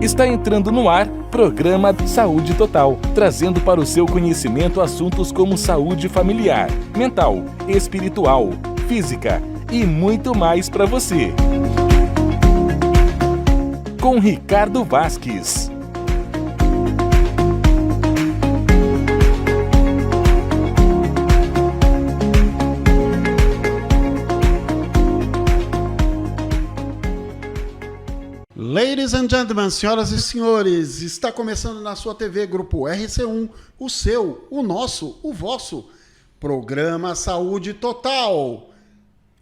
Está entrando no ar Programa Saúde Total, trazendo para o seu conhecimento assuntos como saúde familiar, mental, espiritual, física e muito mais para você. Com Ricardo Vasques. Ladies and gentlemen, senhoras e senhores, está começando na sua TV Grupo RC1, o seu, o nosso, o vosso Programa Saúde Total.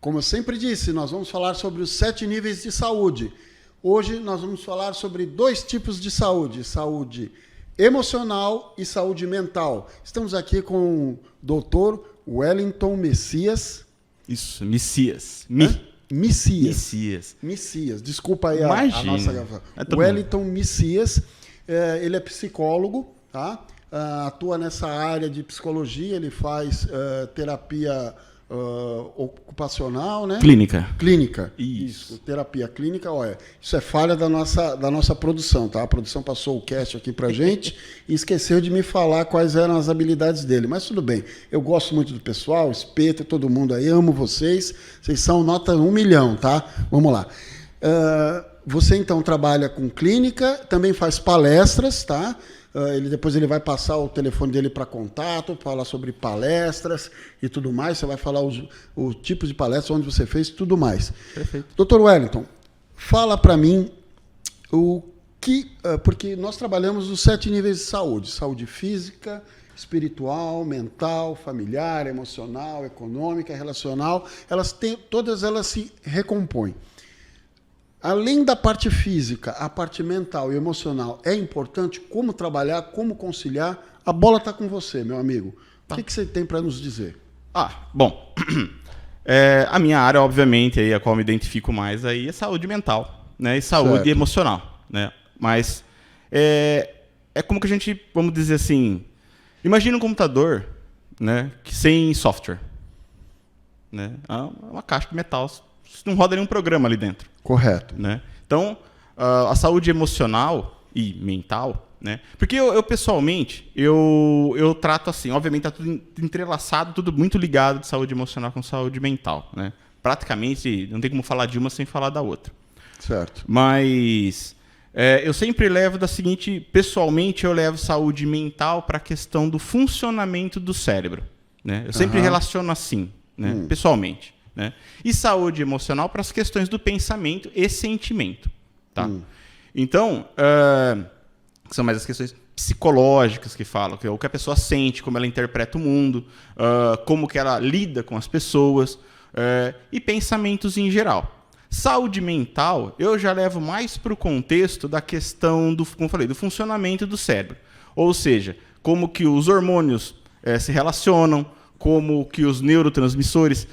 Como eu sempre disse, nós vamos falar sobre os 7 níveis de saúde. Hoje nós vamos falar sobre 2 tipos de saúde, saúde emocional e saúde mental. Estamos aqui com o Dr. Wellington Messias. Isso, Messias. Messias. Desculpa aí a nossa gravação. Wellington Messias, ele é psicólogo, tá? Atua nessa área de psicologia, ele faz terapia ocupacional, né? Clínica. Isso, terapia clínica. Olha, isso é falha da nossa produção, tá? A produção passou o cast aqui pra gente e esqueceu de me falar quais eram as habilidades dele. Mas tudo bem, eu gosto muito do pessoal, Espeta, todo mundo aí, amo vocês. Vocês são nota 1 milhão, tá? Vamos lá. Você então trabalha com clínica, também faz palestras, tá? Depois ele vai passar o telefone dele para contato, falar sobre palestras e tudo mais. Você vai falar o tipo de palestra, onde você fez, tudo mais. Perfeito. Dr. Wellington, fala para mim o que... porque nós trabalhamos os 7 níveis de saúde. Saúde física, espiritual, mental, familiar, emocional, econômica, relacional. Todas elas se recompõem. Além da parte física, a parte mental e emocional é importante. Como trabalhar, como conciliar? A bola está com você, meu amigo. O que você tem para nos dizer? Bom, a minha área, obviamente, aí, a qual eu me identifico mais, aí, é saúde mental, né? E saúde emocional, né? Mas é como que a gente, vamos dizer assim, imagina um computador, né, sem software, né? Uma caixa de metal, não roda nenhum programa ali dentro. Correto. Né? Então, a saúde emocional e mental, né? Porque eu pessoalmente, eu trato assim, obviamente está tudo entrelaçado, tudo muito ligado de saúde emocional com saúde mental, né? Praticamente, não tem como falar de uma sem falar da outra. Certo. Mas eu sempre levo pessoalmente eu levo saúde mental para a questão do funcionamento do cérebro, né? Eu sempre relaciono assim, né? Pessoalmente. Né? E saúde emocional para as questões do pensamento e sentimento. Tá? Então, são mais as questões psicológicas que falam, que é o que a pessoa sente, como ela interpreta o mundo, como que ela lida com as pessoas, e pensamentos em geral. Saúde mental, eu já levo mais para o contexto da questão como eu falei, do funcionamento do cérebro. Ou seja, como que os hormônios se relacionam, como que os neurotransmissores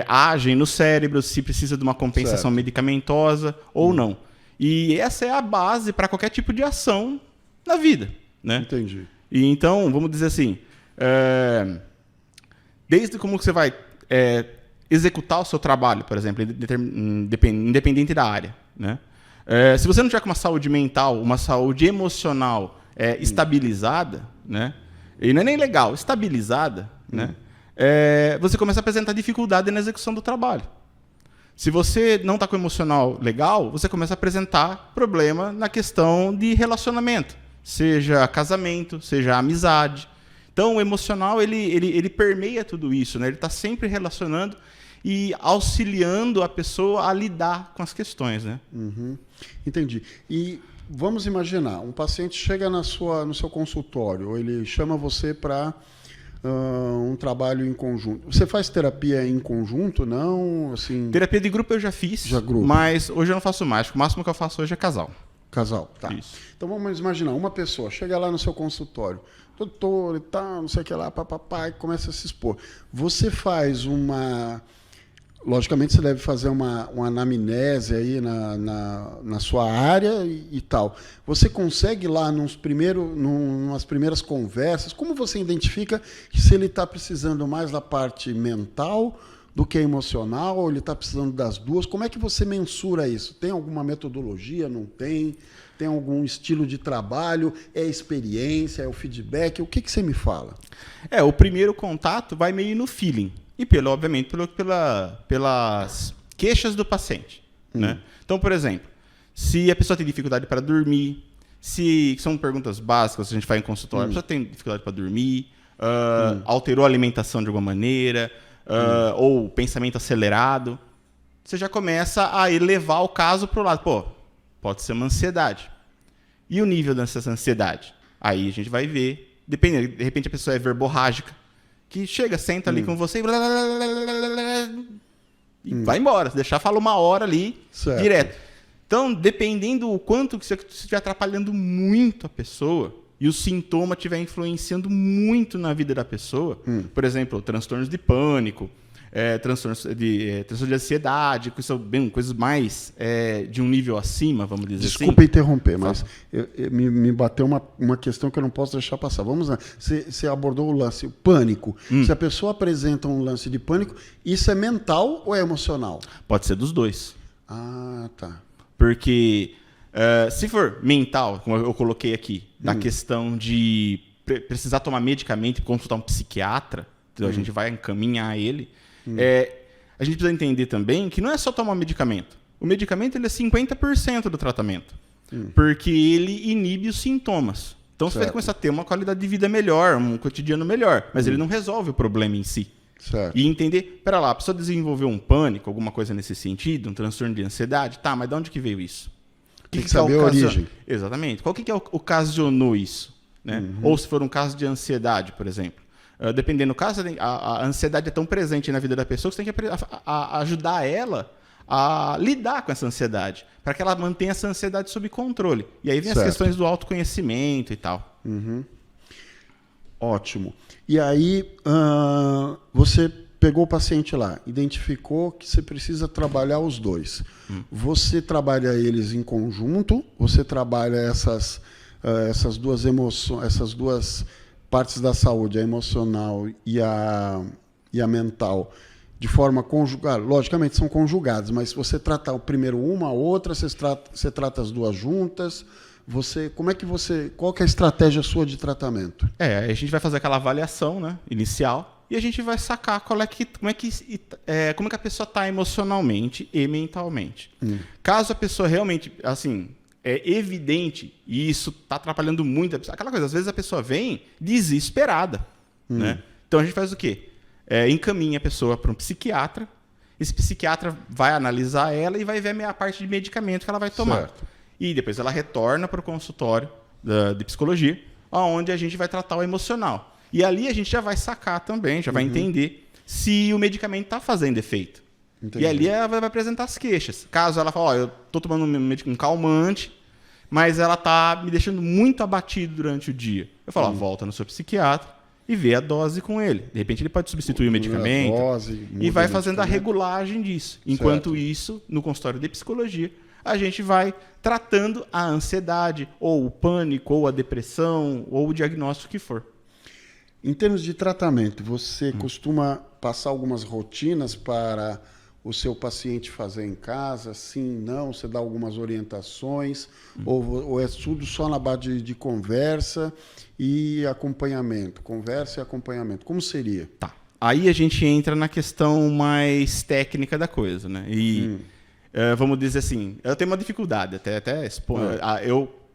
agem no cérebro, se precisa de uma compensação medicamentosa ou não. E essa é a base para qualquer tipo de ação na vida. Né? Entendi. E então, vamos dizer assim, desde como você vai executar o seu trabalho, por exemplo, independente da área. Né? Se você não tiver com uma saúde mental, uma saúde emocional estabilizada, né? E não é nem legal, estabilizada, né? Você começa a apresentar dificuldade na execução do trabalho. Se você não está com o emocional legal, você começa a apresentar problema na questão de relacionamento, seja casamento, seja amizade. Então, o emocional ele permeia tudo isso, né? Ele está sempre relacionando e auxiliando a pessoa a lidar com as questões. Né? Entendi. E vamos imaginar, um paciente chega no seu consultório, ou ele chama você para... um trabalho em conjunto. Você faz terapia em conjunto, não? Assim... Terapia de grupo eu já fiz, mas hoje eu não faço mais. O máximo que eu faço hoje é casal. Casal, tá. Isso. Então vamos imaginar, uma pessoa chega lá no seu consultório, doutor e tal, não sei o que lá, papapá, e começa a se expor. Você faz uma... Logicamente você deve fazer uma anamnese aí na sua área e tal. Você consegue lá numas primeiras conversas, como você identifica se ele está precisando mais da parte mental do que emocional, ou ele está precisando das duas? Como é que você mensura isso? Tem alguma metodologia? Não tem? Tem algum estilo de trabalho? É experiência? É o feedback? O que você me fala? O primeiro contato vai meio no feeling. E, obviamente, pelas queixas do paciente. Né? Então, por exemplo, se a pessoa tem dificuldade para dormir, que são perguntas básicas que a gente faz em consultório, a pessoa tem dificuldade para dormir, alterou a alimentação de alguma maneira, ou pensamento acelerado, você já começa a elevar o caso para o lado. Pô, pode ser uma ansiedade. E o nível dessa ansiedade? Aí a gente vai ver, dependendo, de repente a pessoa é verborrágica, que chega, senta ali com você e vai embora. Se deixar, fala 1 hora ali, certo, direto. Então, dependendo do quanto que você estiver atrapalhando muito a pessoa e o sintoma estiver influenciando muito na vida da pessoa, por exemplo, transtornos de pânico, transtornos de ansiedade, coisas mais de um nível acima, vamos dizer assim. Desculpa interromper, mas me bateu uma questão que eu não posso deixar passar. Vamos lá. Você abordou o lance, o pânico. Se a pessoa apresenta um lance de pânico, isso é mental ou é emocional? Pode ser dos dois. Ah, tá. Porque se for mental, como eu coloquei aqui, na questão de precisar tomar medicamento e consultar um psiquiatra, então a gente vai encaminhar ele, a gente precisa entender também que não é só tomar medicamento. O medicamento ele é 50% do tratamento, porque ele inibe os sintomas. Então você vai começar a ter uma qualidade de vida melhor, um cotidiano melhor, mas ele não resolve o problema em si. Certo. E entender, pera lá, a pessoa desenvolveu um pânico, alguma coisa nesse sentido, um transtorno de ansiedade, tá, mas de onde que veio isso? Tem que saber a origem. Exatamente. Qual que ocasionou isso? Né? Ou se for um caso de ansiedade, por exemplo. Dependendo do caso, a ansiedade é tão presente na vida da pessoa que você tem que ajudar ela a lidar com essa ansiedade, para que ela mantenha essa ansiedade sob controle. E aí vem as questões do autoconhecimento e tal. Ótimo. E aí, você pegou o paciente lá, identificou que você precisa trabalhar os dois. Você trabalha eles em conjunto, você trabalha essas duas emoções, essas duas partes da saúde, a emocional e a mental, de forma conjugada. Logicamente são conjugadas, mas se você tratar primeiro uma, a outra, você trata as duas juntas. Qual que é a estratégia sua de tratamento? A gente vai fazer aquela avaliação, né, inicial, e a gente vai sacar como é que a pessoa está emocionalmente e mentalmente. Caso a pessoa realmente, assim, é evidente, e isso está atrapalhando muito, aquela coisa, às vezes a pessoa vem desesperada. Né? Então a gente faz o quê? Encaminha a pessoa para um psiquiatra, esse psiquiatra vai analisar ela e vai ver a parte de medicamento que ela vai tomar. Certo. E depois ela retorna para o consultório de psicologia, onde a gente vai tratar o emocional. E ali a gente já vai sacar também, já vai entender se o medicamento está fazendo efeito. Entendi. E ali ela vai apresentar as queixas. Caso ela fale, eu estou tomando um calmante, mas ela está me deixando muito abatido durante o dia. Eu falo, volta no seu psiquiatra e vê a dose com ele. De repente ele pode substituir o medicamento e vai fazendo a regulagem disso. Enquanto isso, no consultório de psicologia, a gente vai tratando a ansiedade, ou o pânico, ou a depressão, ou o diagnóstico que for. Em termos de tratamento, você costuma passar algumas rotinas para o seu paciente fazer em casa? Sim, não? Você dá algumas orientações? Ou é tudo só na base de conversa e acompanhamento? Conversa e acompanhamento. Como seria? Tá. Aí a gente entra na questão mais técnica da coisa, né? E... vamos dizer assim, eu tenho uma dificuldade, até expor.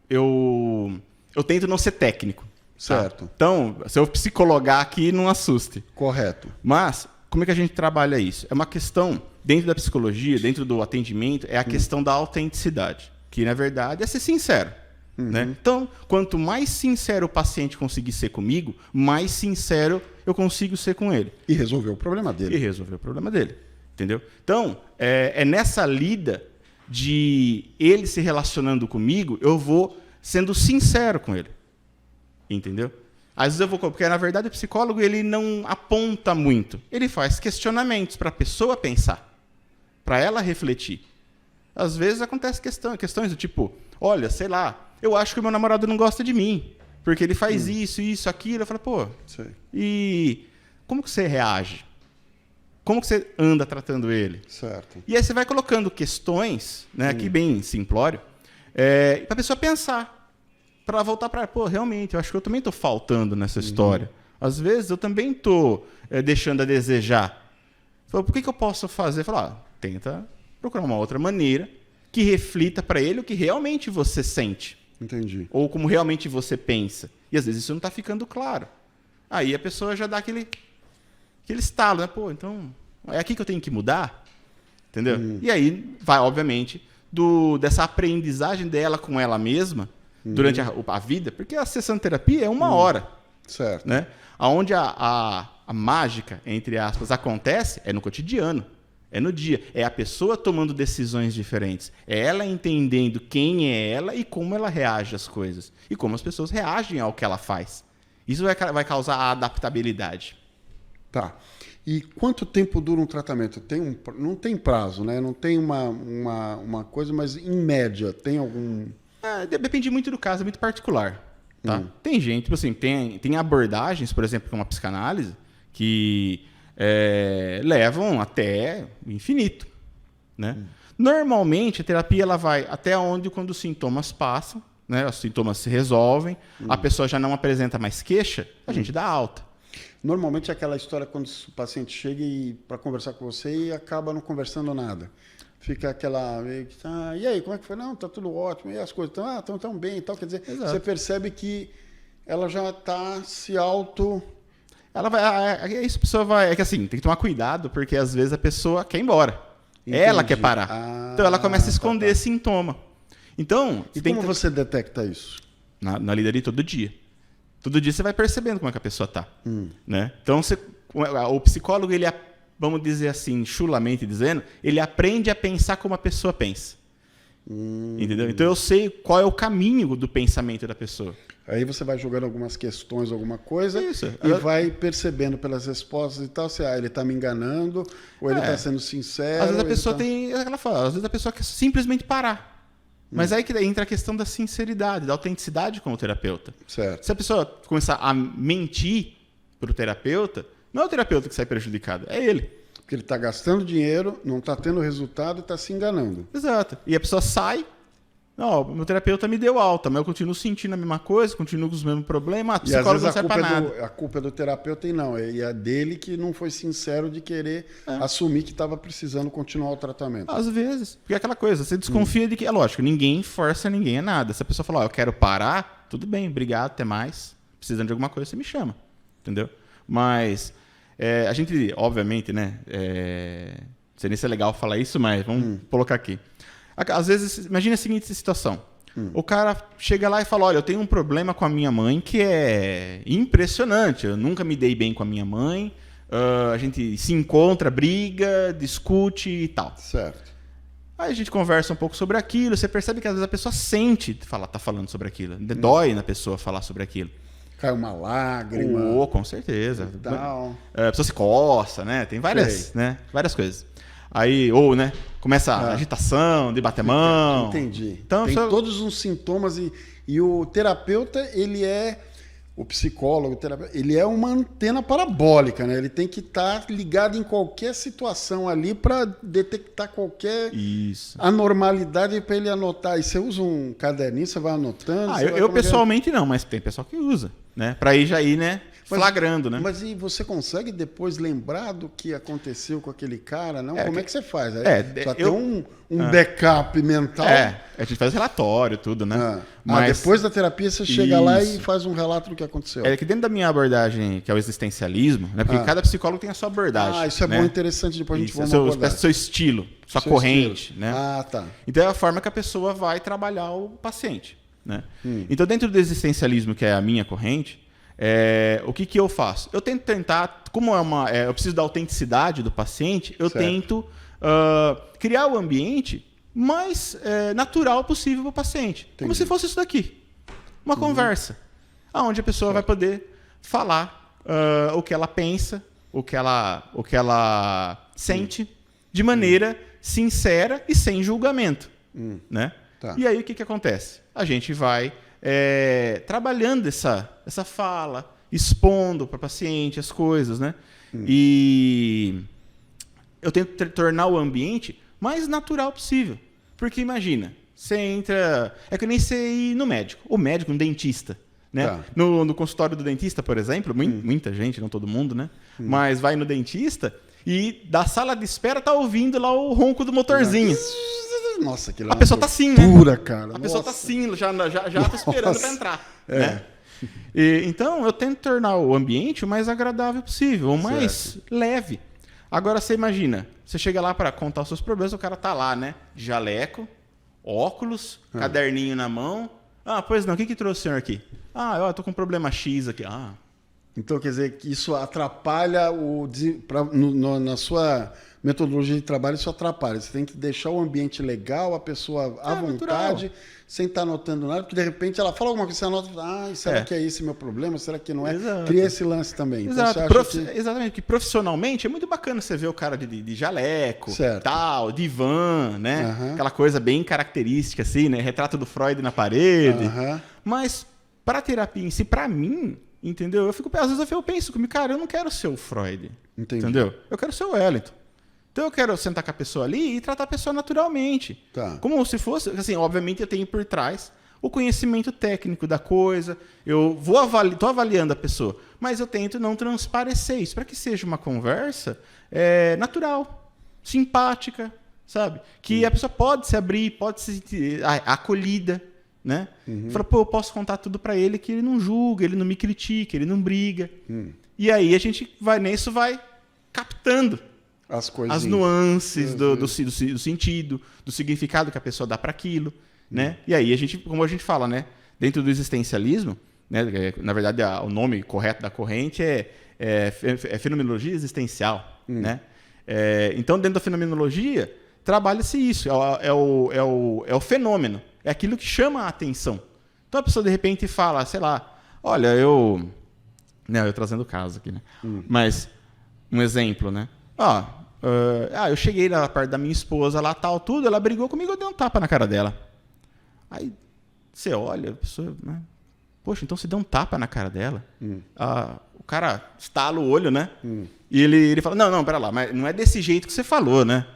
Eu tento não ser técnico. Certo. Tá? Então, se eu psicologar aqui, não assuste. Correto. Mas, como é que a gente trabalha isso? É uma questão, dentro da psicologia, dentro do atendimento, é a questão da autenticidade. Que, na verdade, é ser sincero. Né? Então, quanto mais sincero o paciente conseguir ser comigo, mais sincero eu consigo ser com ele. E resolver o problema dele. Entendeu? Então, nessa lida de ele se relacionando comigo, eu vou sendo sincero com ele. Entendeu? Às vezes eu vou... Porque, na verdade, o psicólogo ele não aponta muito. Ele faz questionamentos para a pessoa pensar, para ela refletir. Às vezes acontecem questões do tipo, olha, sei lá, eu acho que o meu namorado não gosta de mim, porque ele faz isso, aquilo. Eu falo, pô, sei. E como que você reage? como que você anda tratando ele? Certo. E aí você vai colocando questões, né, aqui bem simplório, para a pessoa pensar, para voltar para, pô, realmente, eu acho que eu também estou faltando nessa história. Às vezes eu também estou deixando a desejar. Falo, por que eu posso fazer? Falar, tenta procurar uma outra maneira que reflita para ele o que realmente você sente. Entendi. Ou como realmente você pensa. E às vezes isso não está ficando claro. Aí a pessoa já dá aquele estalo, né? Pô, então é aqui que eu tenho que mudar? Entendeu? E aí vai, obviamente, dessa aprendizagem dela com ela mesma durante a vida, porque a sessão de terapia é 1 hora. Certo. Né? Onde a mágica, entre aspas, acontece é no cotidiano. É no dia. É a pessoa tomando decisões diferentes. É ela entendendo quem é ela e como ela reage às coisas. E como as pessoas reagem ao que ela faz. Isso vai causar a adaptabilidade. Tá. E quanto tempo dura um tratamento? Não tem prazo, né? Não tem uma coisa, mas em média, tem algum... Depende muito do caso, é muito particular. Tá? Tem gente, tipo assim, tem abordagens, por exemplo, como a psicanálise, que levam até o infinito. Né? Normalmente, a terapia ela vai até onde quando os sintomas passam, né? Os sintomas se resolvem, a pessoa já não apresenta mais queixa, a gente dá alta. Normalmente é aquela história quando o paciente chega para conversar com você e acaba não conversando nada. Fica aquela... e aí, como é que foi? Não, tá tudo ótimo. E as coisas estão tão bem e tal. Quer dizer, exato. Você percebe que ela já está se auto... Ela vai... Isso a pessoa vai... É que assim, tem que tomar cuidado, porque às vezes a pessoa quer ir embora. Entendi. Ela quer parar. Então ela começa a esconder esse sintoma. Então... E como você detecta isso? Na lida ali todo dia. Todo dia você vai percebendo como é que a pessoa está. Né? Então, o psicólogo, ele, vamos dizer assim, chulamente dizendo, ele aprende a pensar como a pessoa pensa. Entendeu? Então, eu sei qual é o caminho do pensamento da pessoa. Aí você vai jogando algumas questões, alguma coisa, Isso. E vai percebendo pelas respostas e tal, se ele está me enganando, ou ele está sendo sincero. Às vezes a pessoa tem... Ela fala, às vezes a pessoa quer simplesmente parar. Mas aí que entra a questão da sinceridade, da autenticidade com o terapeuta. Certo. Se a pessoa começar a mentir para o terapeuta, não é o terapeuta que sai prejudicado, é ele. Porque ele está gastando dinheiro, não está tendo resultado e está se enganando. Exato. E a pessoa sai, não, meu terapeuta me deu alta, mas eu continuo sentindo a mesma coisa, continuo com os mesmos problemas, a psicóloga não serve para nada. A culpa é do terapeuta e não, é dele que não foi sincero de querer assumir que estava precisando continuar o tratamento. Às vezes. Porque é aquela coisa, você desconfia de que, é lógico, ninguém força ninguém a nada. Se a pessoa falar, eu quero parar, tudo bem, obrigado, até mais. Precisando de alguma coisa, você me chama. Entendeu? Mas a gente, obviamente, né? Não sei nem se é legal falar isso, mas vamos colocar aqui. Às vezes, imagine a seguinte situação. O cara chega lá e fala, olha, eu tenho um problema com a minha mãe que é impressionante. Eu nunca me dei bem com a minha mãe. A gente se encontra, briga, discute e tal. Certo. Aí a gente conversa um pouco sobre aquilo. Você percebe que às vezes a pessoa sente tá falando sobre aquilo. Dói na pessoa falar sobre aquilo. Cai uma lágrima. Com certeza. Tal. A pessoa se coça, né? Tem várias coisas. Aí, né? Começa a agitação, de bater a mão. Entendi. Então, tem todos os sintomas e o terapeuta, o psicólogo, ele é uma antena parabólica, né? Ele tem que estar ligado em qualquer situação ali para detectar qualquer anormalidade para ele anotar. E você usa um caderninho, você vai anotando? Eu pessoalmente não, mas tem pessoal que usa, né? Para ir já ir, né? Flagrando, né? Mas e você consegue depois lembrar do que aconteceu com aquele cara? Não? Como é que você faz? Só tem um backup mental. A gente faz relatório, tudo, né? Mas depois da terapia você chega lá e faz um relato do que aconteceu. É que dentro da minha abordagem, que é o existencialismo, né? Porque cada psicólogo tem a sua abordagem. Isso é bom, interessante, depois a gente vai abordar. Seu estilo, sua corrente, né? Tá. Então é a forma que a pessoa vai trabalhar o paciente, né? Então dentro do existencialismo, que é a minha corrente, o que eu faço? Eu tento tentar, como eu preciso da autenticidade do paciente, eu tento criar o ambiente mais natural possível para o paciente. Entendi. Como se fosse isso daqui. Uma conversa. Onde a pessoa vai poder falar o que ela pensa, o que ela sente, de maneira sincera e sem julgamento. Né? Tá. E aí o que acontece? A gente vai trabalhando essa fala, expondo para o paciente as coisas, né? E eu tento tornar o ambiente mais natural possível. Porque imagina, você entra... É que nem você ir no médico. O médico, um dentista. Né? Tá. No consultório do dentista, por exemplo, muita gente, não todo mundo, né? Mas vai no dentista e da sala de espera tá ouvindo lá o ronco do motorzinho. Nossa, aquilo A pessoa tá assim, tortura, cara. A pessoa tá assim, já tá esperando para entrar. Né? Então, eu tento tornar o ambiente o mais agradável possível, o mais leve. Agora, você imagina, você chega lá para contar os seus problemas, o cara tá lá, né? Jaleco, óculos, caderninho na mão. Ah, pois não, o que trouxe o senhor aqui? Ah, eu tô com um problema X aqui. Ah. Então, quer dizer que isso atrapalha na sua metodologia de trabalho, isso atrapalha. Você tem que deixar o ambiente legal, a pessoa à vontade, natural. Sem estar anotando nada, porque de repente ela fala alguma coisa, você anota, será que é esse meu problema? Será que não é? Exato. Cria esse lance também. Exato. Então, você acha Exatamente, porque profissionalmente é muito bacana você ver o cara de jaleco, certo. tal, de van, né? Aquela coisa bem característica, assim, né? Retrato do Freud na parede. Mas, para terapia em si, para mim, entendeu? Às vezes eu penso comigo, cara, eu não quero ser o Freud. Entendi. Entendeu? Eu quero ser o Wellington. Então eu quero sentar com a pessoa ali e tratar a pessoa naturalmente. Tá. Como se fosse, assim, obviamente eu tenho por trás o conhecimento técnico da coisa, eu tô avaliando a pessoa, mas eu tento não transparecer isso, para que seja uma conversa natural, simpática, sabe? Que a pessoa pode se abrir, pode se sentir acolhida, né? Fala, pô, eu posso contar tudo para ele, que ele não julga, ele não me critica, ele não briga. E aí a gente vai captando as nuances do sentido, do significado que a pessoa dá para aquilo, né? E aí como a gente fala, né? Dentro do existencialismo, né? Na verdade o nome correto da corrente é fenomenologia existencial, né? Então dentro da fenomenologia trabalha-se isso, é o fenômeno, é aquilo que chama a atenção. Então a pessoa de repente fala, sei lá, olha, eu trazendo o caso aqui, né? Mas um exemplo, né? Eu cheguei lá perto da minha esposa, lá tal, tudo, ela brigou comigo, eu dei um tapa na cara dela. Aí você olha, a pessoa, né? Poxa, então você deu um tapa na cara dela? O cara estala o olho, né? E ele fala, não, pera lá, mas não é desse jeito que você falou, né?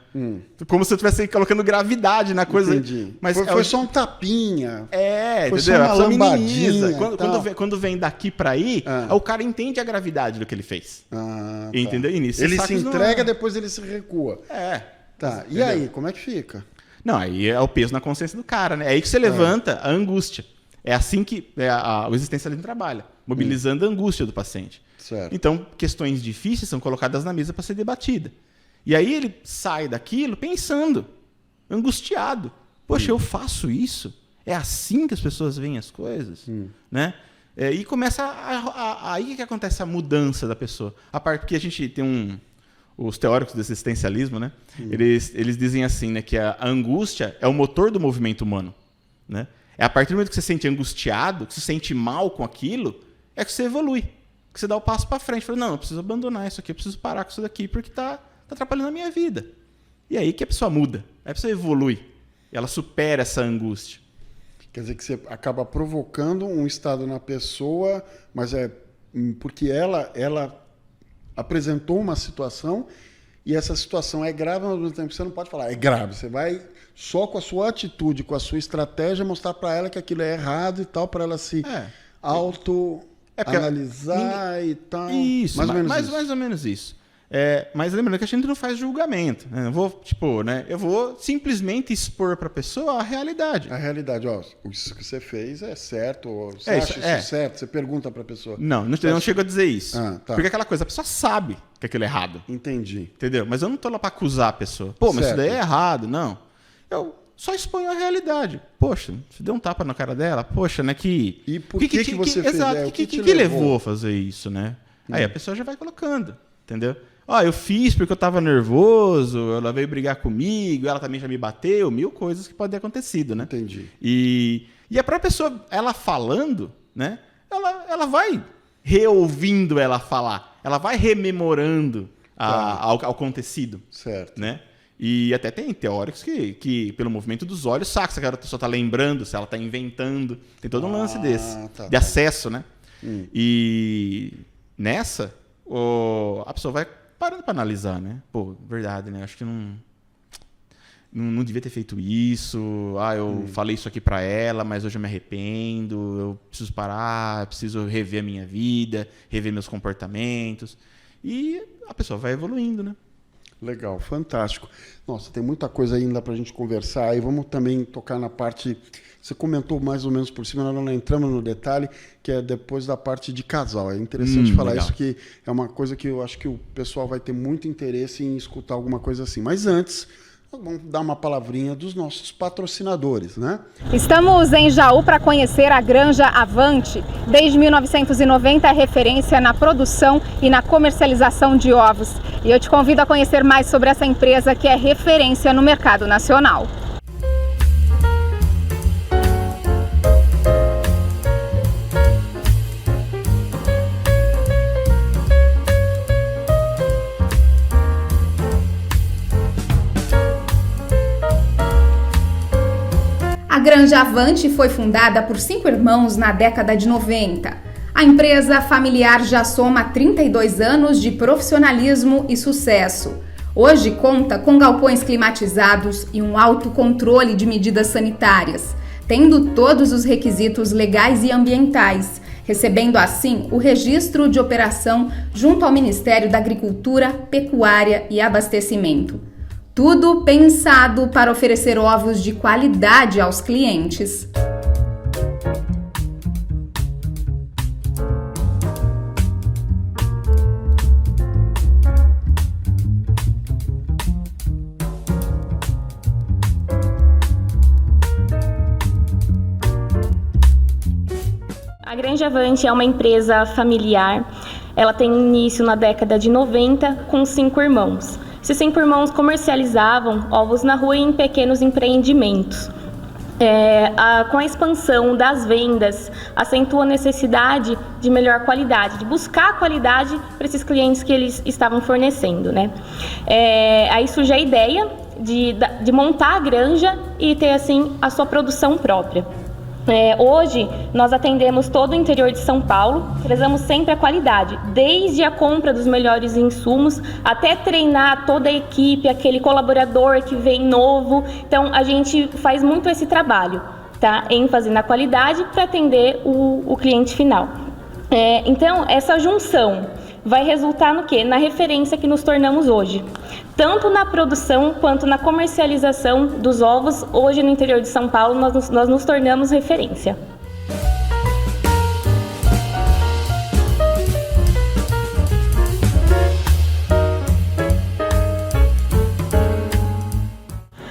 Como se eu estivesse colocando gravidade na coisa. Entendi. Mas foi só um tapinha. Foi entendeu? Só uma lambadinha. Quando vem daqui para aí, o cara entende a gravidade do que ele fez. Entendeu? Início, ele se entrega, depois ele se recua. Tá. E aí, como é que fica? Não, aí é o peso na consciência do cara, né? É aí que você levanta a angústia. É assim que o existencialismo trabalha, mobilizando a angústia do paciente. Certo. Então, questões difíceis são colocadas na mesa para ser debatida. E aí ele sai daquilo pensando, angustiado. Poxa, eu faço isso? É assim que as pessoas veem as coisas? Né? E começa aí que acontece a mudança da pessoa. A parte que a gente tem os teóricos do existencialismo, né? Eles dizem assim, né, que a angústia é o motor do movimento humano. Né? É a partir do momento que você se sente angustiado, que você se sente mal com aquilo, é que você evolui. Que você dá o passo para frente. Fala, não, eu preciso abandonar isso aqui, eu preciso parar com isso daqui, porque está atrapalhando a minha vida. E aí que a pessoa muda, aí a pessoa evolui, ela supera essa angústia. Quer dizer que você acaba provocando um estado na pessoa, mas é porque ela apresentou uma situação e essa situação é grave, mas ao mesmo tempo você não pode falar, é grave. Você vai só com a sua atitude, com a sua estratégia, mostrar para ela que aquilo é errado e tal, para ela se analisar e tal. Isso, mais ou menos isso. Mas lembrando que a gente não faz julgamento. Né? Eu vou simplesmente expor para a pessoa a realidade. A realidade, isso que você fez é certo, você acha isso certo, você pergunta para a pessoa. Não chego a dizer isso. Tá. Porque aquela coisa, a pessoa sabe que aquilo é errado. Entendi. Entendeu? Mas eu não estou lá para acusar a pessoa. Pô, mas isso daí é errado. Não. Eu só exponho a realidade. Poxa, você deu um tapa na cara dela? Poxa, né? E por que você fez? Exato, o que levou a fazer isso, né? Aí a pessoa já vai colocando, entendeu? Eu fiz porque eu estava nervoso, ela veio brigar comigo, ela também já me bateu, 1000 coisas que podem ter acontecido, né? Entendi. E a própria pessoa, ela falando, né? Ela vai reouvindo ela falar, ela vai rememorando ao acontecido. Certo. Né? E até tem teóricos que pelo movimento dos olhos, saca se a pessoa está lembrando, se ela está inventando. Tem todo um lance desse, de acesso, né? E nessa, a pessoa vai parando para analisar, né? Pô, verdade, né? Acho que não devia ter feito isso. Eu falei isso aqui para ela, mas hoje eu me arrependo. Eu preciso parar, preciso rever a minha vida, rever meus comportamentos. E a pessoa vai evoluindo, né? Legal, fantástico. Nossa, tem muita coisa ainda para a gente conversar. E vamos também tocar na parte... Você comentou mais ou menos por cima, nós não entramos no detalhe, que é depois da parte de casal. É interessante falar legal. isso, que é uma coisa que eu acho que o pessoal vai ter muito interesse em escutar alguma coisa assim. Mas antes, vamos dar uma palavrinha dos nossos patrocinadores, né? Estamos em Jaú para conhecer a Granja Avante. Desde 1990 é referência na produção e na comercialização de ovos. E eu te convido a conhecer mais sobre essa empresa que é referência no mercado nacional. A Granja Avante foi fundada por 5 irmãos na década de 90. A empresa familiar já soma 32 anos de profissionalismo e sucesso. Hoje conta com galpões climatizados e um alto controle de medidas sanitárias, tendo todos os requisitos legais e ambientais, recebendo assim o registro de operação junto ao Ministério da Agricultura, Pecuária e Abastecimento. Tudo pensado para oferecer ovos de qualidade aos clientes. A Granja Avante é uma empresa familiar. Ela tem início na década de 90 com 5 irmãos. Esses 5 irmãos comercializavam ovos na rua e em pequenos empreendimentos. Com a expansão das vendas, acentua a necessidade de melhor qualidade, de buscar qualidade para esses clientes que eles estavam fornecendo, né? Aí surge a ideia de montar a granja e ter, assim, a sua produção própria. Hoje, nós atendemos todo o interior de São Paulo, prezamos sempre a qualidade, desde a compra dos melhores insumos, até treinar toda a equipe, aquele colaborador que vem novo. Então, a gente faz muito esse trabalho, tá? ênfase na qualidade para atender o cliente final. Então, essa junção vai resultar no quê? Na referência que nos tornamos hoje. Tanto na produção quanto na comercialização dos ovos, hoje no interior de São Paulo, nós nos tornamos referência.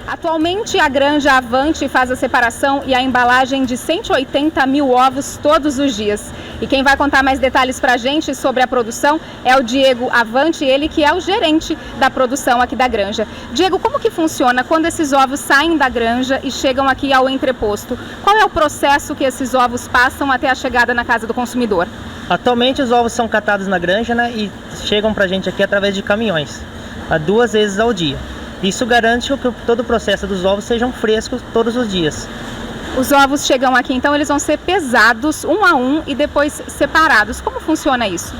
Atualmente, a Granja Avante faz a separação e a embalagem de 180 mil ovos todos os dias. E quem vai contar mais detalhes para a gente sobre a produção é o Diego Avante, ele que é o gerente da produção aqui da granja. Diego, como que funciona quando esses ovos saem da granja e chegam aqui ao entreposto? Qual é o processo que esses ovos passam até a chegada na casa do consumidor? Atualmente os ovos são catados na granja, né, e chegam para a gente aqui através de caminhões, 2 vezes ao dia. Isso garante que todo o processo dos ovos sejam frescos todos os dias. Os ovos chegam aqui, então eles vão ser pesados um a um e depois separados. Como funciona isso?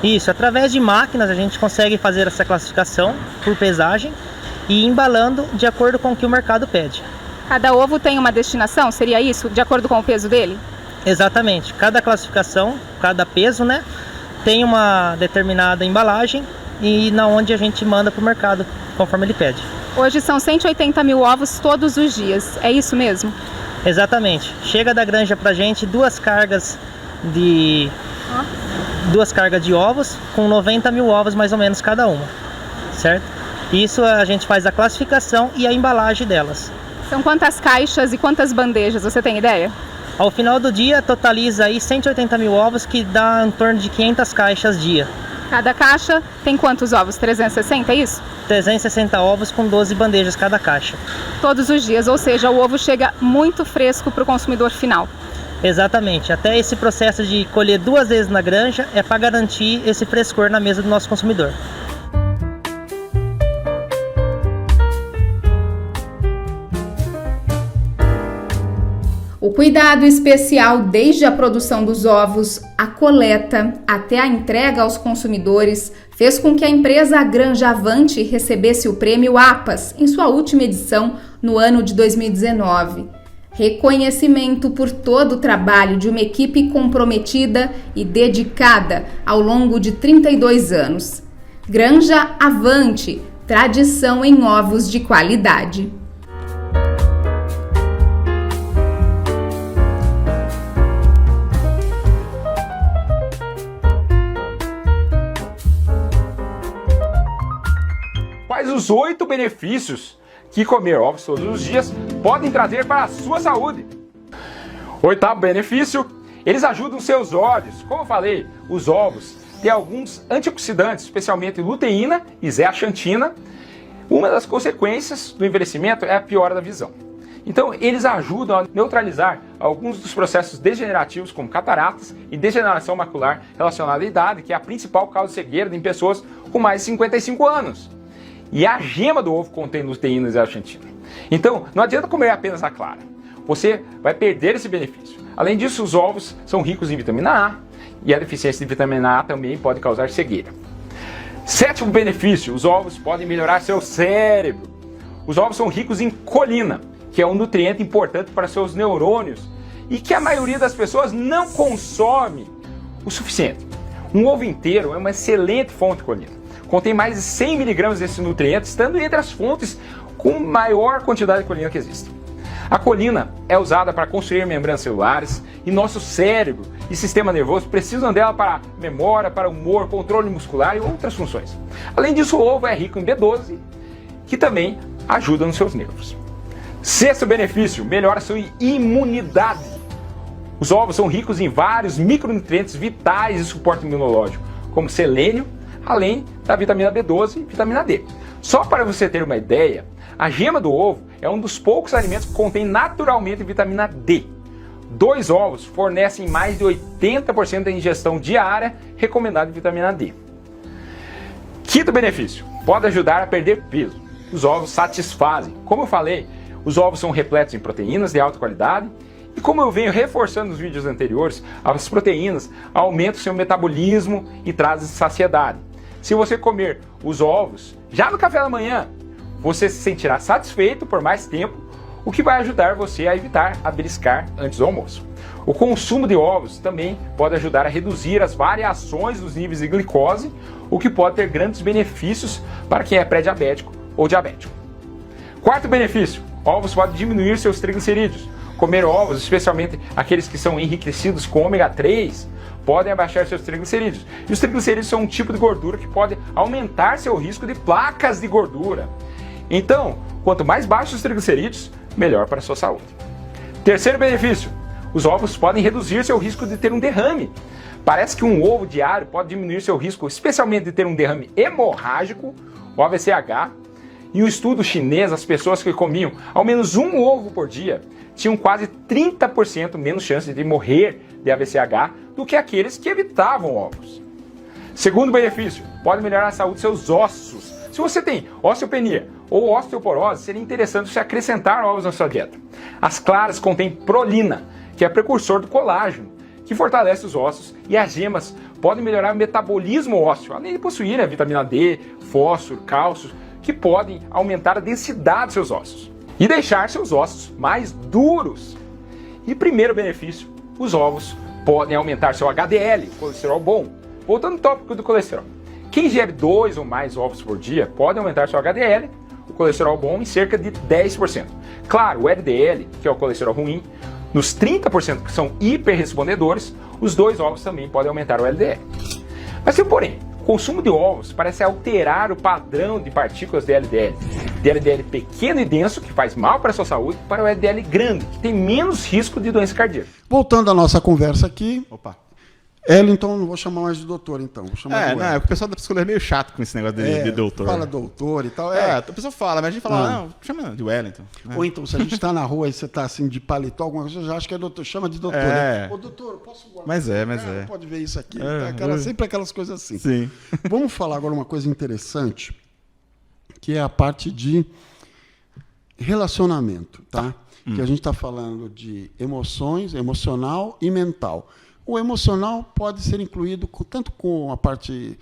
Isso, através de máquinas a gente consegue fazer essa classificação por pesagem e embalando de acordo com o que o mercado pede. Cada ovo tem uma destinação, seria isso? De acordo com o peso dele? Exatamente, cada classificação, cada peso, né, tem uma determinada embalagem e na onde a gente manda para o mercado, conforme ele pede. Hoje são 180 mil ovos todos os dias, é isso mesmo? Exatamente. Chega da granja pra gente 2 cargas de ovos, com 90 mil ovos mais ou menos cada uma, certo? Isso a gente faz a classificação e a embalagem delas. São quantas caixas e quantas bandejas, você tem ideia? Ao final do dia totaliza aí 180 mil ovos, que dá em torno de 500 caixas dia. Cada caixa tem quantos ovos? 360, é isso? 360 ovos com 12 bandejas cada caixa. Todos os dias, ou seja, o ovo chega muito fresco para o consumidor final. Exatamente. Até esse processo de colher 2 vezes na granja é para garantir esse frescor na mesa do nosso consumidor. O cuidado especial desde a produção dos ovos, a coleta, até a entrega aos consumidores, fez com que a empresa Granja Avante recebesse o prêmio APAS em sua última edição no ano de 2019. Reconhecimento por todo o trabalho de uma equipe comprometida e dedicada ao longo de 32 anos. Granja Avante, tradição em ovos de qualidade. Quais os 8 benefícios que comer ovos todos os dias podem trazer para a sua saúde? Oitavo benefício, eles ajudam seus olhos. Como eu falei, os ovos têm alguns antioxidantes, especialmente luteína e zeaxantina. Uma das consequências do envelhecimento é a piora da visão. Então, eles ajudam a neutralizar alguns dos processos degenerativos, como cataratas e degeneração macular relacionada à idade, que é a principal causa de cegueira em pessoas com mais de 55 anos. E a gema do ovo contém luteína e zeaxantina. Então, não adianta comer apenas a clara. Você vai perder esse benefício. Além disso, os ovos são ricos em vitamina A e a deficiência de vitamina A também pode causar cegueira. Sétimo benefício, os ovos podem melhorar seu cérebro. Os ovos são ricos em colina, que é um nutriente importante para seus neurônios e que a maioria das pessoas não consome o suficiente. Um ovo inteiro é uma excelente fonte de colina. Contém mais de 100 mg desses nutrientes, estando entre as fontes com maior quantidade de colina que existe. A colina é usada para construir membranas celulares e nosso cérebro e sistema nervoso precisam dela para memória, para humor, controle muscular e outras funções. Além disso, o ovo é rico em B12, que também ajuda nos seus nervos. Sexto benefício, melhora a sua imunidade. Os ovos são ricos em vários micronutrientes vitais de suporte imunológico, como selênio, além da vitamina B12 e vitamina D. Só para você ter uma ideia, a gema do ovo é um dos poucos alimentos que contém naturalmente vitamina D. 2 ovos fornecem mais de 80% da ingestão diária recomendada de vitamina D. Quinto benefício, pode ajudar a perder peso. Os ovos satisfazem. Como eu falei, os ovos são repletos em proteínas de alta qualidade e como eu venho reforçando nos vídeos anteriores, as proteínas aumentam o seu metabolismo e trazem saciedade. Se você comer os ovos já no café da manhã, você se sentirá satisfeito por mais tempo, o que vai ajudar você a evitar a beliscar antes do almoço. O consumo de ovos também pode ajudar a reduzir as variações dos níveis de glicose, o que pode ter grandes benefícios para quem é pré-diabético ou diabético. Quarto benefício, ovos podem diminuir seus triglicerídeos. Comer ovos, especialmente aqueles que são enriquecidos com ômega 3, podem abaixar seus triglicerídeos. E os triglicerídeos são um tipo de gordura que pode aumentar seu risco de placas de gordura. Então, quanto mais baixos os triglicerídeos, melhor para a sua saúde. Terceiro benefício, os ovos podem reduzir seu risco de ter um derrame. Parece que um ovo diário pode diminuir seu risco, especialmente de ter um derrame hemorrágico, o AVCH. Em um estudo chinês, as pessoas que comiam ao menos um ovo por dia tinham quase 30% menos chance de morrer de AVCH do que aqueles que evitavam ovos. Segundo benefício, pode melhorar a saúde dos seus ossos. Se você tem osteopenia ou osteoporose, seria interessante você acrescentar ovos na sua dieta. As claras contêm prolina, que é precursor do colágeno, que fortalece os ossos, e as gemas podem melhorar o metabolismo ósseo, além de possuir a vitamina D, fósforo, cálcio, que podem aumentar a densidade dos seus ossos e deixar seus ossos mais duros. E primeiro benefício, os ovos podem aumentar seu HDL, colesterol bom. Voltando ao tópico do colesterol. Quem ingere 2 ou mais ovos por dia pode aumentar seu HDL, o colesterol bom, em cerca de 10%. Claro, o LDL, que é o colesterol ruim, nos 30% que são hiperrespondedores, os 2 ovos também podem aumentar o LDL. Mas tem um porém. O consumo de ovos parece alterar o padrão de partículas de LDL. De LDL pequeno e denso, que faz mal para a sua saúde, para o LDL grande, que tem menos risco de doença cardíaca. Voltando à nossa conversa aqui. Opa. Wellington, não vou chamar mais de doutor, então. Vou chamar Não, o pessoal da psicologia é meio chato com esse negócio de doutor. Fala doutor e tal. A pessoa fala, mas a gente fala, não, chama de Wellington. Ou então, se a gente está na rua e você está assim de paletó, alguma coisa, eu já acho que é doutor. Chama de doutor. Né? Ô, doutor, posso guardar? Mas é. Pode ver isso aqui. Sempre aquelas coisas assim. Sim. Vamos falar agora uma coisa interessante, que é a parte de relacionamento, tá? Que a gente está falando de emoções, emocional e mental. O emocional pode ser incluído tanto com a parte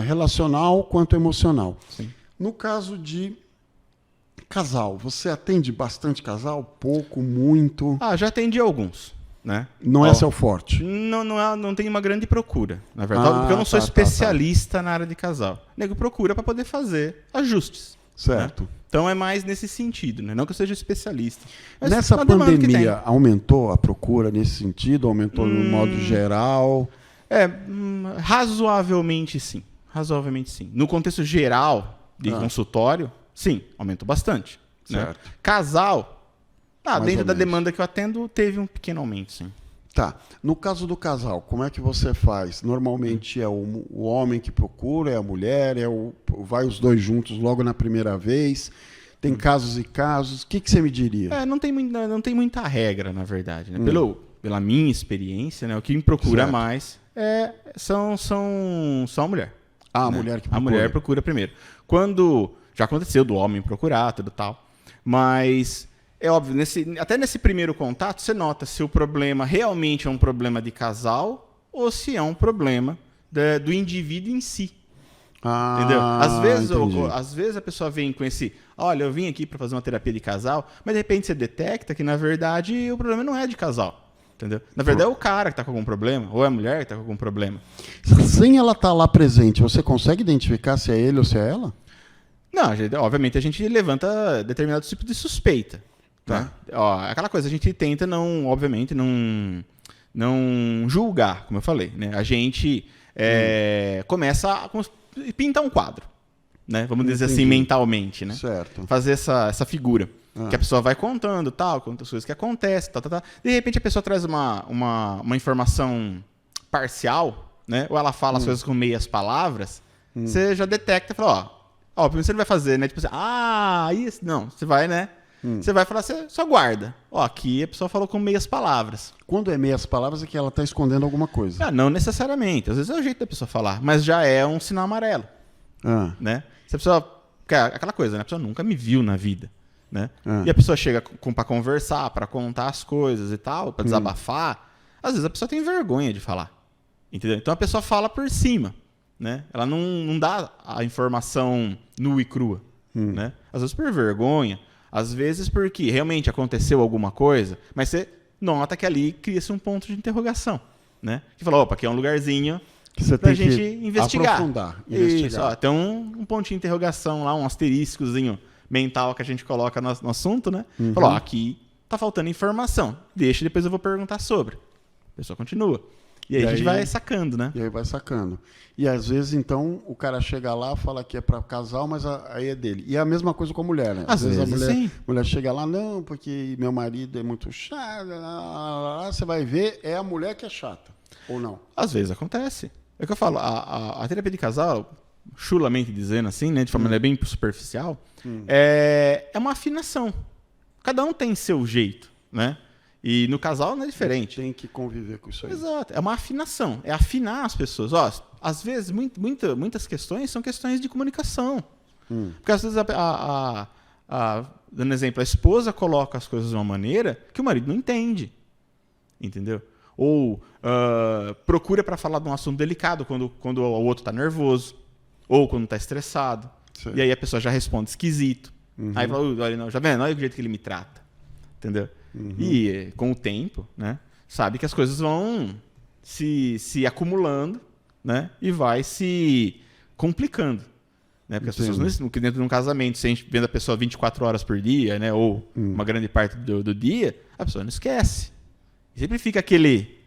relacional quanto emocional. Sim. No caso de casal, você atende bastante casal? Pouco, muito? Já atendi alguns, né? Não é seu forte? Não tem uma grande procura, na verdade, porque eu não sou especialista na área de casal. O nego procura para poder fazer ajustes. Certo. Né? Então é mais nesse sentido, né? Não que eu seja especialista. Mas nessa pandemia, aumentou a procura nesse sentido? Aumentou no modo geral? Razoavelmente sim. Razoavelmente sim. No contexto geral de consultório, sim, aumentou bastante. Certo. Né? Casal, dentro da demanda que eu atendo, teve um pequeno aumento, sim. Tá. No caso do casal, como é que você faz? Normalmente é o homem que procura, é a mulher, vai os dois juntos logo na primeira vez? Tem casos e casos? O que você me diria? Não tem muita regra, na verdade. Né? Pela minha experiência, né, o que me procura mais são a mulher. A né? mulher que procura. A mulher procura primeiro. Quando já aconteceu do homem procurar, tudo tal, mas... É óbvio, até nesse primeiro contato, você nota se o problema realmente é um problema de casal ou se é um problema do indivíduo em si. Entendeu? Às vezes a pessoa vem com esse... Olha, eu vim aqui para fazer uma terapia de casal, mas de repente você detecta que, na verdade, o problema não é de casal. Entendeu? Na verdade, é o cara que está com algum problema, ou é a mulher que está com algum problema. Sem ela estar lá presente, você consegue identificar se é ele ou se é ela? Não, obviamente a gente levanta determinado tipo de suspeita. Tá? Aquela coisa, a gente tenta obviamente, não julgar, como eu falei. Né? A gente começa a pintar um quadro, né? Vamos dizer assim, mentalmente. Né? Certo. Fazer essa figura. Que a pessoa vai contando, quantas coisas que acontecem, tal. De repente a pessoa traz uma informação parcial, né? Ou ela fala as coisas com meias palavras, você já detecta e fala, primeiro você não vai fazer, né? Tipo assim, isso. Não, você vai, né? Você vai falar, você só guarda. Aqui a pessoa falou com meias palavras. Quando é meias palavras é que ela está escondendo alguma coisa. Não necessariamente. Às vezes é o jeito da pessoa falar, mas já é um sinal amarelo. Né? Se a pessoa... Aquela coisa, né? A pessoa nunca me viu na vida. Né? E a pessoa chega para conversar, para contar as coisas e tal, para desabafar. Às vezes a pessoa tem vergonha de falar. Entendeu? Então a pessoa fala por cima. Né? Ela não dá a informação nua e crua. Né? Às vezes por vergonha. Às vezes porque realmente aconteceu alguma coisa, mas você nota que ali cria-se um ponto de interrogação, né? Que fala, aqui é um lugarzinho que você pra tem gente que investigar. Aprofundar, investigar. Isso, tem um pontinho de interrogação lá, um asteriscozinho mental que a gente coloca no assunto, né? Fala, aqui tá faltando informação. Deixa, depois eu vou perguntar sobre. A pessoa continua. E aí a gente vai sacando, né? E aí vai sacando. E às vezes, então, o cara chega lá, fala que é para casal, mas aí é dele. E é a mesma coisa com a mulher, né? Às vezes a mulher chega lá, não, porque meu marido é muito chato. Você vai ver, é a mulher que é chata. Ou não? Às vezes acontece. É o que eu falo, a terapia de casal, chulamente dizendo assim, né? De forma bem superficial, é uma afinação. Cada um tem seu jeito, né? E no casal não é diferente. Tem que conviver com isso aí. Exato. É uma afinação. É afinar as pessoas. Às vezes, muitas questões são questões de comunicação. Porque às vezes, dando exemplo, a esposa coloca as coisas de uma maneira que o marido não entende. Entendeu? Ou procura para falar de um assunto delicado quando o outro está nervoso. Ou quando está estressado. Sim. E aí a pessoa já responde esquisito. Aí fala, olha, não, já vendo? Olha o jeito que ele me trata. Entendeu? E com o tempo, né, sabe que as coisas vão se acumulando, né, e vai se complicando. Né, porque as pessoas, dentro de um casamento, se a gente vendo a pessoa 24 horas por dia, né, ou uma grande parte do dia, a pessoa não esquece. E sempre fica aquele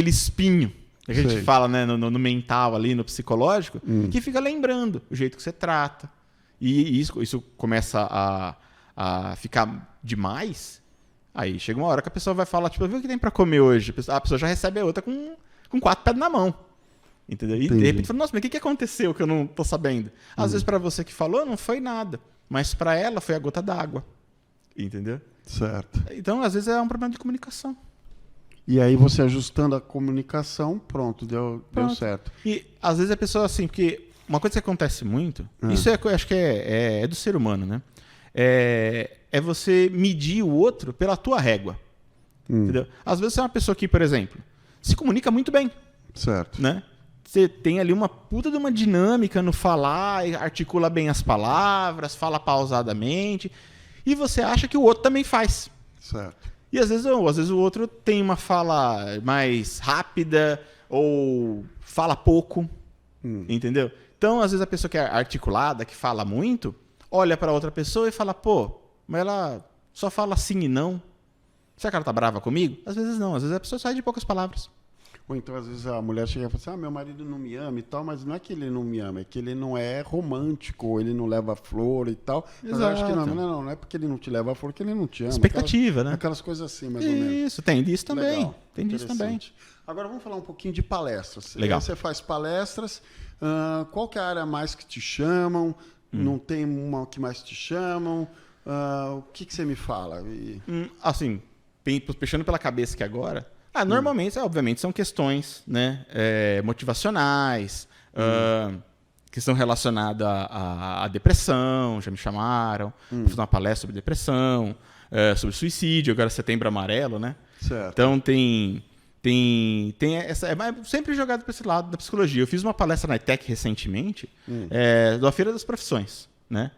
espinho que a gente fala, né, no mental, ali, no psicológico, que fica lembrando o jeito que você trata. E isso começa a ficar demais, aí chega uma hora que a pessoa vai falar, tipo, viu o que tem pra comer hoje? A pessoa já recebe a outra com 4 pedras na mão. Entendeu? E de repente fala, nossa, mas o que aconteceu que eu não tô sabendo? Às vezes pra você que falou, não foi nada. Mas pra ela foi a gota d'água. Entendeu? Certo. Então, às vezes é um problema de comunicação. E aí você ajustando a comunicação, pronto, deu certo. E às vezes a pessoa, assim, porque uma coisa que acontece muito, isso eu acho que é do ser humano, né? É você medir o outro pela tua régua. Entendeu? Às vezes você é uma pessoa que, por exemplo, se comunica muito bem. Certo. Né? você tem ali uma puta de uma dinâmica no falar, articula bem as palavras, fala pausadamente, e você acha que o outro também faz. Certo. E às vezes o outro tem uma fala mais rápida ou fala pouco, entendeu? Então, às vezes a pessoa que é articulada, que fala muito, olha para outra pessoa e fala, pô, mas ela só fala sim e não. Será que ela tá brava comigo? Às vezes não, às vezes a pessoa sai de poucas palavras. Ou então, às vezes, a mulher chega e fala assim, meu marido não me ama e tal, mas não é que ele não me ama, é que ele não é romântico, ele não leva flor e tal. Mas eu acho que não é porque ele não te leva flor que ele não te ama. Expectativa, né? Aquelas coisas assim, mais ou menos. Isso, tem disso também. Legal, tem disso também. Agora vamos falar um pouquinho de palestras. Legal. Você faz palestras, qual que é a área mais que te chamam? Não tem uma que mais te chamam? O que você me fala? Assim, puxando pela cabeça aqui agora, normalmente, obviamente, são questões, né, motivacionais, que estão relacionadas à depressão, já me chamaram, para fazer uma palestra sobre depressão, sobre suicídio, agora Setembro Amarelo, né? Certo. Então tem essa, sempre jogado para esse lado da psicologia. Eu fiz uma palestra na ETEC recentemente, da Feira das Profissões, né?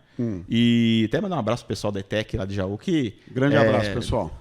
E até mandar um abraço pro pessoal da ETEC lá de Jaú, que... Grande abraço, pessoal.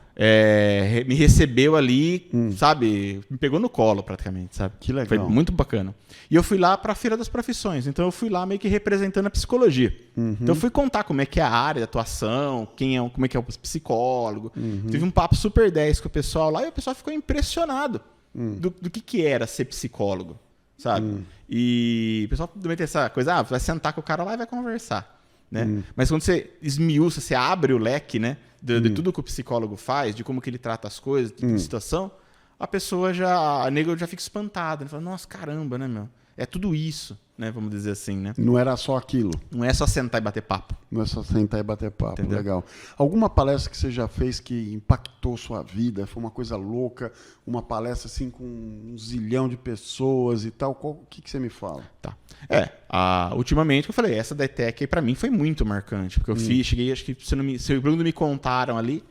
Me recebeu ali, sabe? Me pegou no colo praticamente, sabe? Que legal. Foi muito bacana. E eu fui lá para a Feira das Profissões, então eu fui lá meio que representando a psicologia. Então eu fui contar como é que é a área de atuação, como é que é o psicólogo. Tive um papo super 10 com o pessoal lá e o pessoal ficou impressionado do que era ser psicólogo, sabe? E o pessoal também tem essa coisa, vai sentar com o cara lá e vai conversar. Né? Mas quando você esmiuça, você abre o leque, né, de tudo que o psicólogo faz, de como que ele trata as coisas, de situação, a nega já fica espantada. Ele fala, nossa, caramba, né, meu? É tudo isso, né, vamos dizer assim, né? Não era só aquilo. Não é só sentar e bater papo. Não é só sentar e bater papo, entendeu? Legal. Alguma palestra que você já fez que impactou sua vida? Foi uma coisa louca? Uma palestra assim com um zilhão de pessoas e tal? O que você me fala? Tá. Ultimamente, eu falei, essa da ETEC aí pra mim foi muito marcante, porque eu cheguei, acho que, se me contaram ali,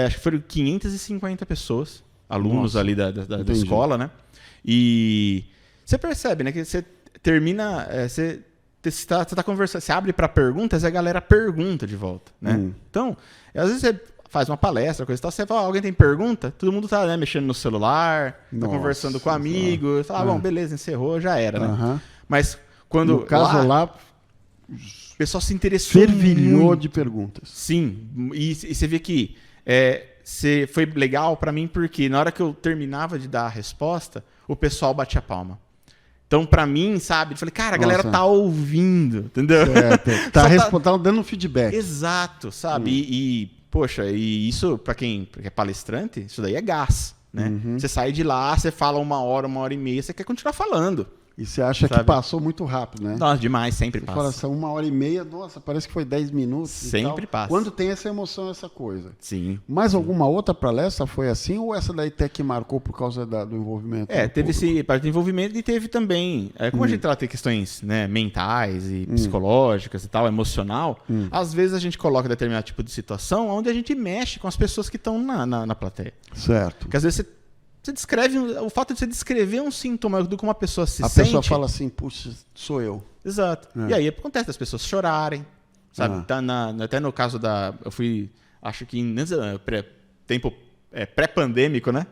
acho que foram 550 pessoas, alunos ali da escola, né? E você percebe, né, que você termina, você tá conversando, você abre para perguntas e a galera pergunta de volta, né? Então, às vezes você faz uma palestra, coisa e tal, você fala, alguém tem pergunta? Todo mundo tá, né, mexendo no celular, tá conversando com amigo, fala, bom, beleza, encerrou, já era, né? Mas quando... No caso lá o pessoal se interessou fervilhou de perguntas. Sim, e você vê que foi legal para mim porque na hora que eu terminava de dar a resposta, o pessoal batia palma. Então, para mim, sabe, eu falei, cara, a galera tá ouvindo, entendeu? Tá dando um feedback. Exato, sabe? Poxa, e isso, para quem é palestrante, isso daí é gás, né? Você sai de lá, você fala 1 hora, 1h30, você quer continuar falando. E você acha que passou muito rápido, né? Nossa, demais, sempre passa. Fala assim, 1h30, nossa, parece que foi 10 minutos. Sempre passa. Quando tem essa emoção, essa coisa. Sim. Mais alguma outra palestra foi assim ou essa daí até que marcou por causa do envolvimento? Teve esse parte de envolvimento e teve também, como a gente trata de questões, né, mentais e psicológicas e tal, emocional, às vezes a gente coloca determinado tipo de situação onde a gente mexe com as pessoas que estão na plateia. Certo. Porque às vezes você descreve, o fato de você descrever um sintoma do como a pessoa se sente... A pessoa fala assim, puxa, sou eu. Exato. E aí acontece das pessoas chorarem, sabe? Até no caso eu fui, acho que em tempo pré-pandêmico, né?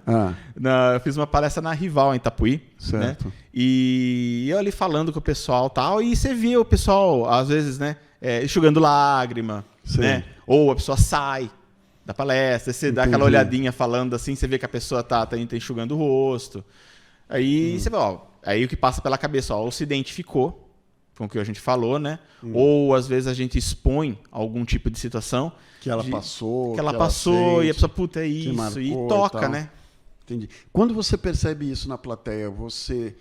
Eu fiz uma palestra na Rival, em Itapuí. Certo. Né? E eu ali falando com o pessoal e tal, e você via o pessoal, às vezes, né, enxugando lágrima, né? Ou a pessoa sai da palestra, você dá aquela olhadinha falando assim, você vê que a pessoa tá enxugando o rosto. Aí você vê, aí o que passa pela cabeça, ou se identificou com o que a gente falou, né? Ou às vezes a gente expõe algum tipo de situação que ela passou, que ela passou sente, e a pessoa, puta, é isso, marcou, e toca, né? Entendi. Quando você percebe isso na plateia, você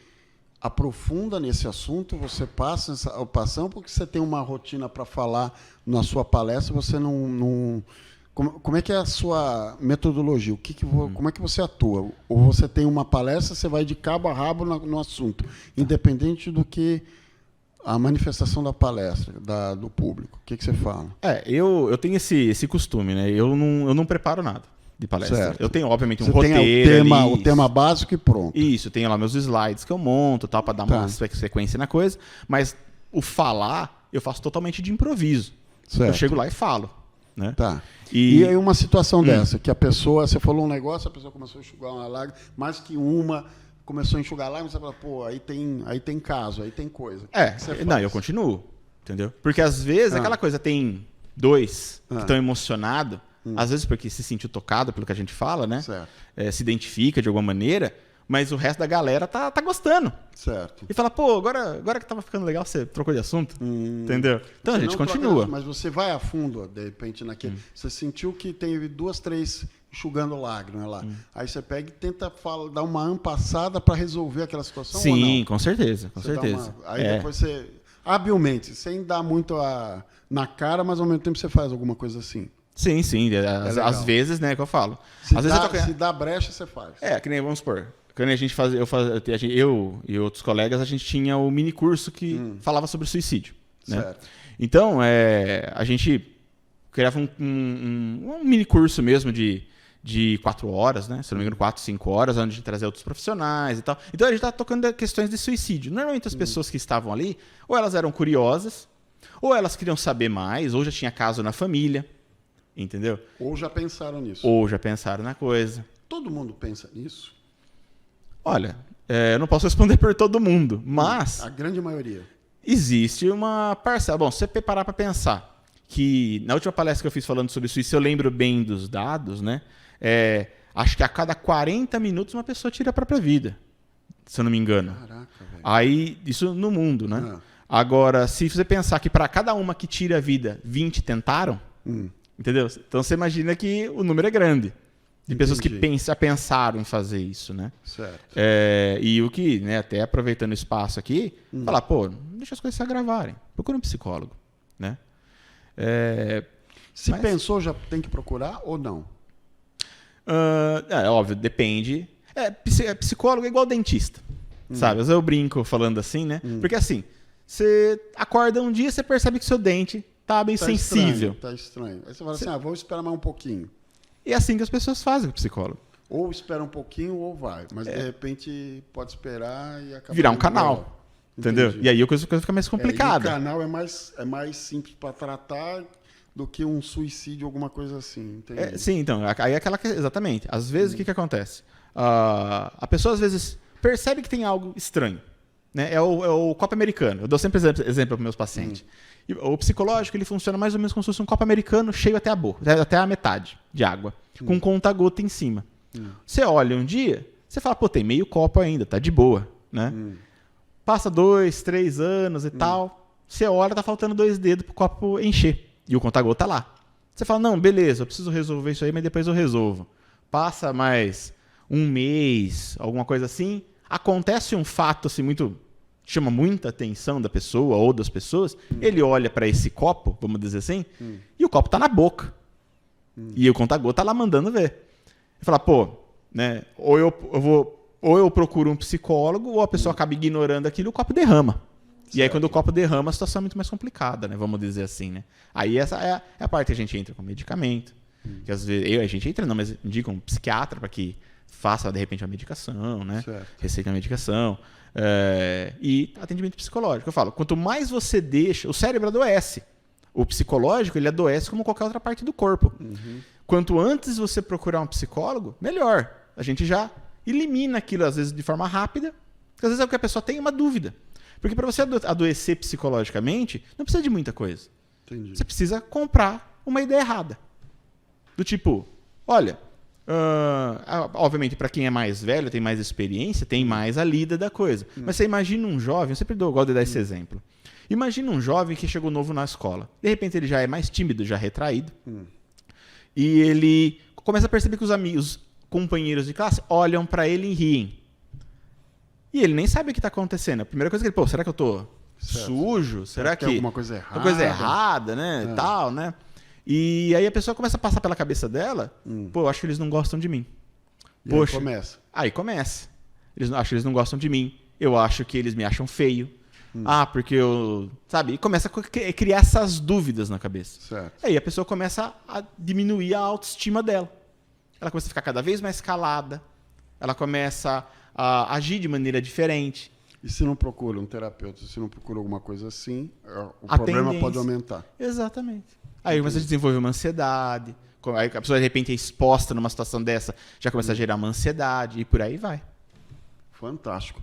aprofunda nesse assunto, você passa essa opação, porque você tem uma rotina para falar na sua palestra, você não como é que é a sua metodologia? Como é que você atua? Ou você tem uma palestra, você vai de cabo a rabo no assunto, independente do que a manifestação da palestra, do público. O que você fala? Eu tenho esse costume, né? Eu não preparo nada. de palestra. Certo. Eu tenho, obviamente, um Você roteiro tem ali. o tema básico e pronto. Isso, tenho lá meus slides que eu monto, tal, para dar uma sequência na coisa. Mas o falar, eu faço totalmente de improviso. Certo. Eu chego lá e falo. Né? Tá. E aí uma situação dessa, que a pessoa, você falou um negócio, a pessoa começou a enxugar uma lágrima, mais que uma, começou a enxugar lágrima, você fala, pô, aí tem caso, aí tem coisa. Não, eu continuo, entendeu? Porque às vezes aquela coisa tem dois que estão emocionados, às vezes porque se sentiu tocado pelo que a gente fala, né? Se identifica de alguma maneira, mas o resto da galera tá gostando. Certo. E fala, pô, agora que tava ficando legal, você trocou de assunto, entendeu? Então a gente continua. Mas você vai a fundo, de repente, naquele. Você sentiu que teve 2, 3 enxugando lágrimas lá. Aí você pega e tenta dar uma ampassada para resolver aquela situação? Sim, ou não? Com certeza, com Você certeza. Aí depois você, habilmente, sem dar muito na cara, mas ao mesmo tempo você faz alguma coisa assim. Sim. Às vezes, né, que eu falo. Se dá brecha, você faz. Que nem, vamos supor, quando a gente fazia, eu e outros colegas, a gente tinha o mini curso que falava sobre suicídio. Né? Certo. Então, a gente criava um mini curso mesmo de 4 horas, né? Se não me engano, 4, 5 horas, onde a gente trazia outros profissionais e tal. Então, a gente está tocando questões de suicídio. Normalmente, as pessoas que estavam ali, ou elas eram curiosas, ou elas queriam saber mais, ou já tinha caso na família, entendeu? Ou já pensaram nisso. Ou já pensaram na coisa. Todo mundo pensa nisso? Olha, eu não posso responder por todo mundo, mas... A grande maioria. Existe uma parcela. Bom, se você parar para pensar que na última palestra que eu fiz falando sobre isso, eu lembro bem dos dados, né? Acho que a cada 40 minutos uma pessoa tira a própria vida, se eu não me engano. Caraca, velho. Aí, isso no mundo, né? Agora, se você pensar que para cada uma que tira a vida, 20 tentaram, entendeu? Então você imagina que o número é grande. De pessoas que pensaram em fazer isso, né? Certo. E o que, né, até aproveitando o espaço aqui, falar, pô, deixa as coisas se agravarem. Procura um psicólogo, né? Mas pensou, já tem que procurar ou não? Óbvio, depende. Psicólogo é igual dentista, sabe? Às vezes eu brinco falando assim, né? Porque assim, você acorda um dia, você percebe que seu dente tá bem sensível. Tá estranho. Aí você fala assim, vou esperar mais um pouquinho. E é assim que as pessoas fazem com o psicólogo. Ou espera um pouquinho ou vai. Mas de repente pode esperar e acabar... Virar um canal. Entendeu? E aí a coisa fica mais complicada. E o canal é mais simples para tratar do que um suicídio, alguma coisa assim. Sim, então. Aí é aquela... Exatamente. Às vezes, o que acontece? A pessoa, às vezes, percebe que tem algo estranho. Né? É o copo americano. Eu dou sempre exemplo para os meus pacientes. O psicológico, ele funciona mais ou menos como se fosse um copo americano cheio até a boca, até a metade de água, com conta-gota em cima. Você olha um dia, você fala, pô, tem meio copo ainda, tá de boa, né? Passa 2, 3 anos e tal, você olha, tá faltando 2 dedos pro copo encher, e o conta-gota tá lá. Você fala, não, beleza, eu preciso resolver isso aí, mas depois eu resolvo. Passa mais 1 mês, alguma coisa assim, acontece um fato assim muito... chama muita atenção da pessoa ou das pessoas, ele olha para esse copo, vamos dizer assim, e o copo tá na boca. E o conta-gota tá lá mandando ver. Ele fala, pô, né, ou eu procuro um psicólogo, ou a pessoa acaba ignorando aquilo e o copo derrama. Certo. E aí quando o copo derrama, a situação é muito mais complicada, né, vamos dizer assim, né. Aí essa é a parte que a gente entra com medicamento, que às vezes a gente entra não, mas indica um psiquiatra para que faça, de repente, uma medicação, né, receita uma medicação. E atendimento psicológico. Eu falo, quanto mais você deixa... O cérebro adoece. O psicológico, ele adoece como qualquer outra parte do corpo. Quanto antes você procurar um psicólogo, melhor. A gente já elimina aquilo, às vezes, de forma rápida. Porque às vezes é o que a pessoa tem uma dúvida. Porque para você adoecer psicologicamente, não precisa de muita coisa. Entendi. Você precisa comprar uma ideia errada. Do tipo, olha... obviamente, para quem é mais velho, tem mais experiência, tem mais a lida da coisa. Mas você imagina um jovem, eu sempre gosto de dar esse exemplo. Imagina um jovem que chegou novo na escola. De repente ele já é mais tímido, já retraído. E ele começa a perceber que os amigos, companheiros de classe, olham para ele e riem. E ele nem sabe o que está acontecendo. A primeira coisa que ele, será que eu tô sujo? Será que tem alguma coisa errada? Uma coisa errada, né? Tal, né? E aí a pessoa começa a passar pela cabeça dela, pô, eu acho que eles não gostam de mim. Poxa, aí começa. Acho que eles não gostam de mim. Eu acho que eles me acham feio. Porque eu... Sabe? E começa a criar essas dúvidas na cabeça. Certo. Aí a pessoa começa a diminuir a autoestima dela. ela começa a ficar cada vez mais calada, ela começa a agir de maneira diferente. E se não procura um terapeuta, se não procura alguma coisa assim, o problema pode aumentar. Exatamente. Aí começa a desenvolver uma ansiedade, aí a pessoa de repente é exposta numa situação dessa, já começa a gerar uma ansiedade e por aí vai. Fantástico.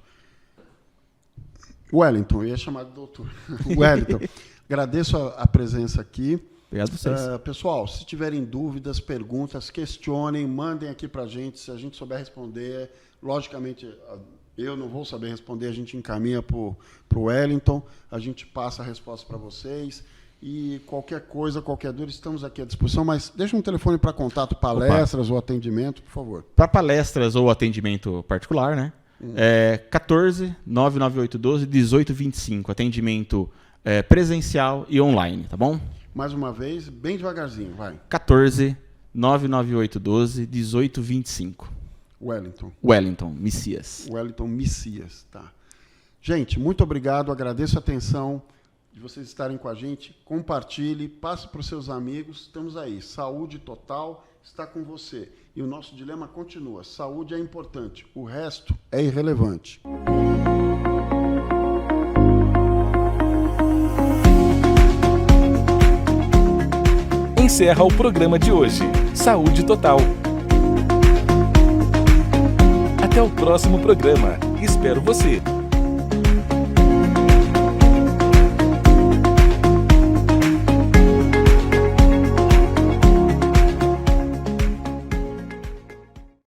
Wellington, eu ia chamar de doutor. Wellington, agradeço a presença aqui. Obrigado a vocês. Pessoal, se tiverem dúvidas, perguntas, questionem, mandem aqui para a gente. Se a gente souber responder, logicamente, eu não vou saber responder, a gente encaminha para o Wellington, a gente passa a resposta para vocês. E qualquer coisa, qualquer dúvida, estamos aqui à disposição. Mas deixa um telefone para contato, palestras ou atendimento, por favor. Para palestras ou atendimento particular, né? 14 99812 1825. Atendimento presencial e online, tá bom? Mais uma vez, bem devagarzinho, vai. 14 99812 1825. Wellington Messias. Wellington Messias, tá. Gente, muito obrigado, agradeço a atenção de vocês estarem com a gente. Compartilhe, passe para os seus amigos. Estamos aí, saúde total está com você. E o nosso dilema continua, saúde é importante, o resto é irrelevante. Encerra o programa de hoje. Saúde Total. Até o próximo programa. Espero você.